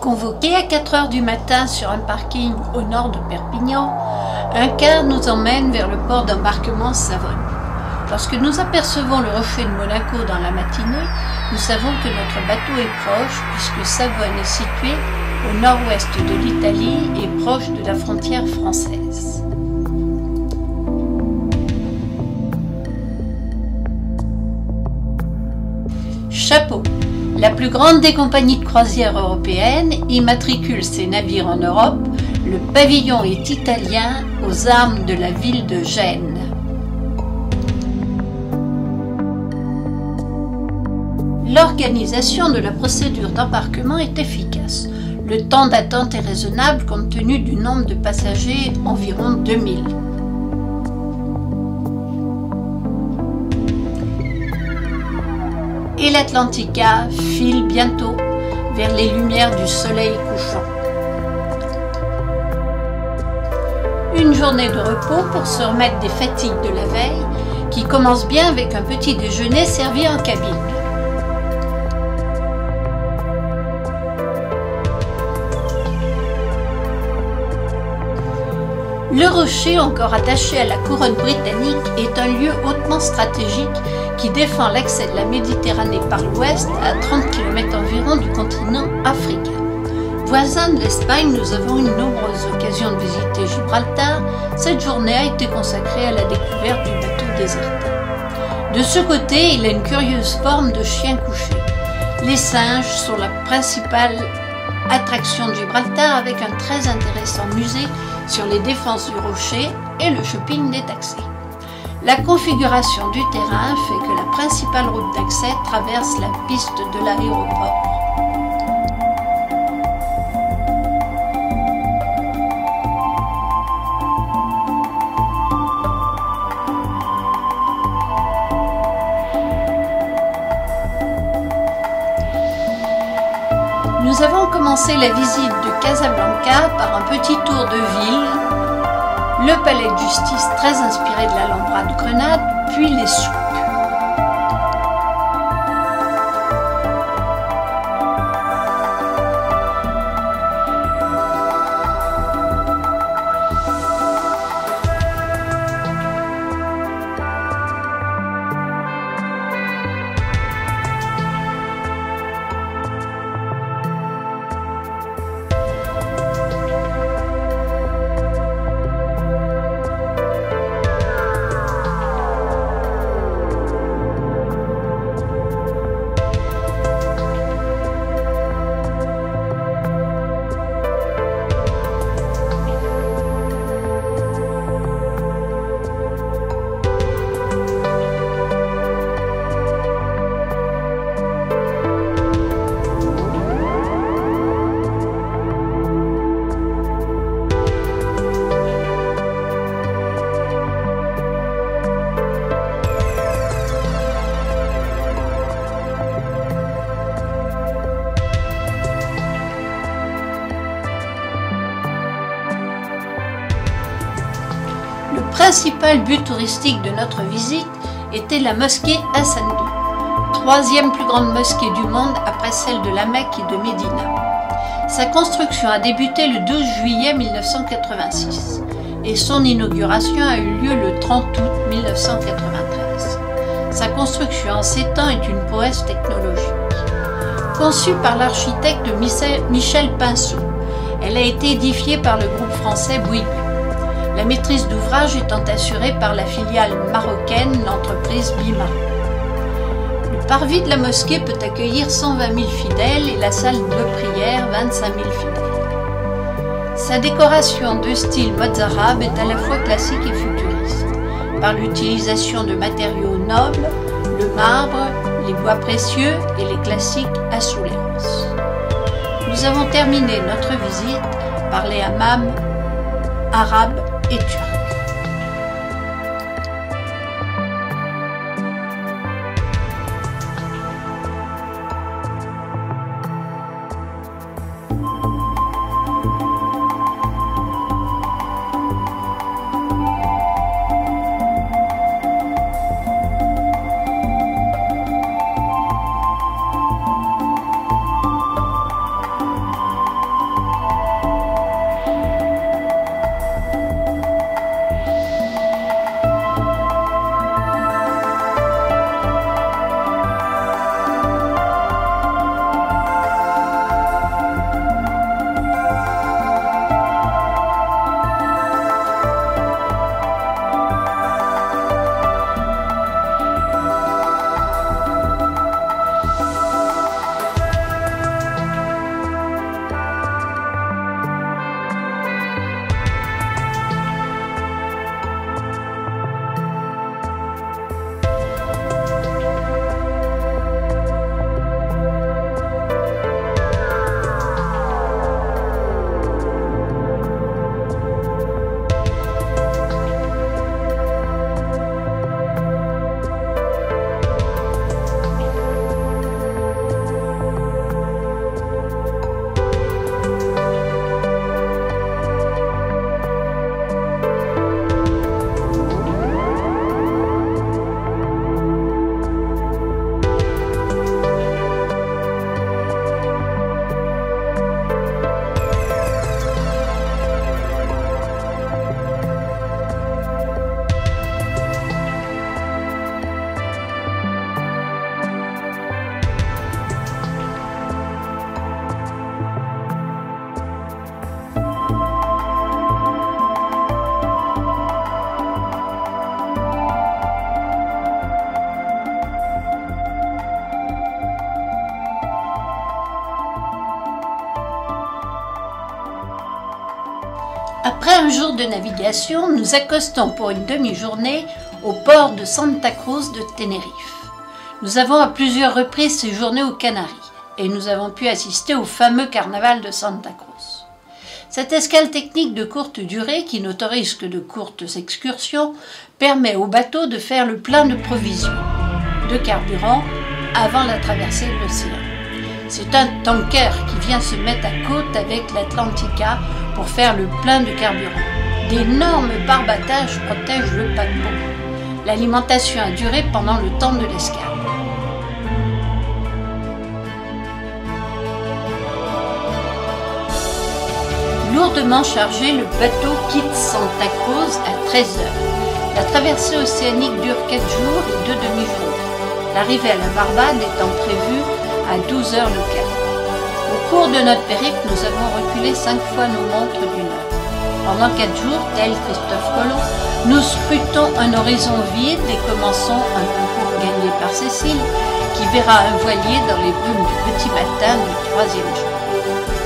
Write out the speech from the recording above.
Convoqué à 4 heures du matin sur un parking au nord de Perpignan, un car nous emmène vers le port d'embarquement Savone. Lorsque nous apercevons le rocher de Monaco dans la matinée, nous savons que notre bateau est proche puisque Savone est situé au nord-ouest de l'Italie et proche de la frontière française. Chapeau. La plus grande des compagnies de croisière européennes immatricule ses navires en Europe. Le pavillon est italien aux armes de la ville de Gênes. L'organisation de la procédure d'embarquement est efficace. Le temps d'attente est raisonnable compte tenu du nombre de passagers, environ 2000. Et l'Atlantica file bientôt vers les lumières du soleil couchant. Une journée de repos pour se remettre des fatigues de la veille, qui commence bien avec un petit déjeuner servi en cabine. Le rocher, encore attaché à la couronne britannique, est un lieu hautement stratégique qui défend l'accès de la Méditerranée par l'ouest à 30 km environ du continent africain. Voisin de l'Espagne, nous avons eu de nombreuses occasions de visiter Gibraltar. Cette journée a été consacrée à la découverte du bateau déserté. De ce côté, il a une curieuse forme de chien couché. Les singes sont la principale attraction de Gibraltar avec un très intéressant musée sur les défenses du rocher et le shopping détaxé. La configuration du terrain fait que la principale route d'accès traverse la piste de l'aéroport. Nous avons commencé la visite de Casablanca par un petit tour de ville, le palais de justice très inspiré de l'Alhambra de Grenade, puis les souks. Le principal but touristique de notre visite était la mosquée Hassan II, troisième plus grande mosquée du monde après celle de la Mecque et de Médina. Sa construction a débuté le 12 juillet 1986 et son inauguration a eu lieu le 30 août 1993. Sa construction en 7 ans est une prouesse technologique. Conçue par l'architecte Michel Pinceau, elle a été édifiée par le groupe français Bouygues. La maîtrise d'ouvrage étant assurée par la filiale marocaine, l'entreprise Bima. Le parvis de la mosquée peut accueillir 120 000 fidèles et la salle de prière 25 000 fidèles. Sa décoration de style mozarabe est à la fois classique et futuriste, par l'utilisation de matériaux nobles, le marbre, les bois précieux et les classiques azulejos. Nous avons terminé notre visite par les hammams arabes et turcs. Après un jour de navigation, nous accostons pour une demi-journée au port de Santa Cruz de Tenerife. Nous avons à plusieurs reprises séjourné aux Canaries et nous avons pu assister au fameux carnaval de Santa Cruz. Cette escale technique de courte durée, qui n'autorise que de courtes excursions, permet au bateau de faire le plein de provisions, de carburant, avant la traversée de l'océan. C'est un tanker qui vient se mettre à côte avec l'Atlantica pour faire le plein de carburant. D'énormes barbattages protègent le paquebot. L'alimentation a duré pendant le temps de l'escale. Lourdement chargé, le bateau quitte Santa Cruz à 13 h. La traversée océanique dure 4 jours et 2 demi-journées. L'arrivée à la Barbade étant prévue à 12 h locales. Au cours de notre périple, nous avons reculé 5 fois nos montres d'une heure. Pendant 4 jours, tel Christophe Colomb, nous scrutons un horizon vide et commençons un concours gagné par Cécile, qui verra un voilier dans les brumes du petit matin du 3e jour.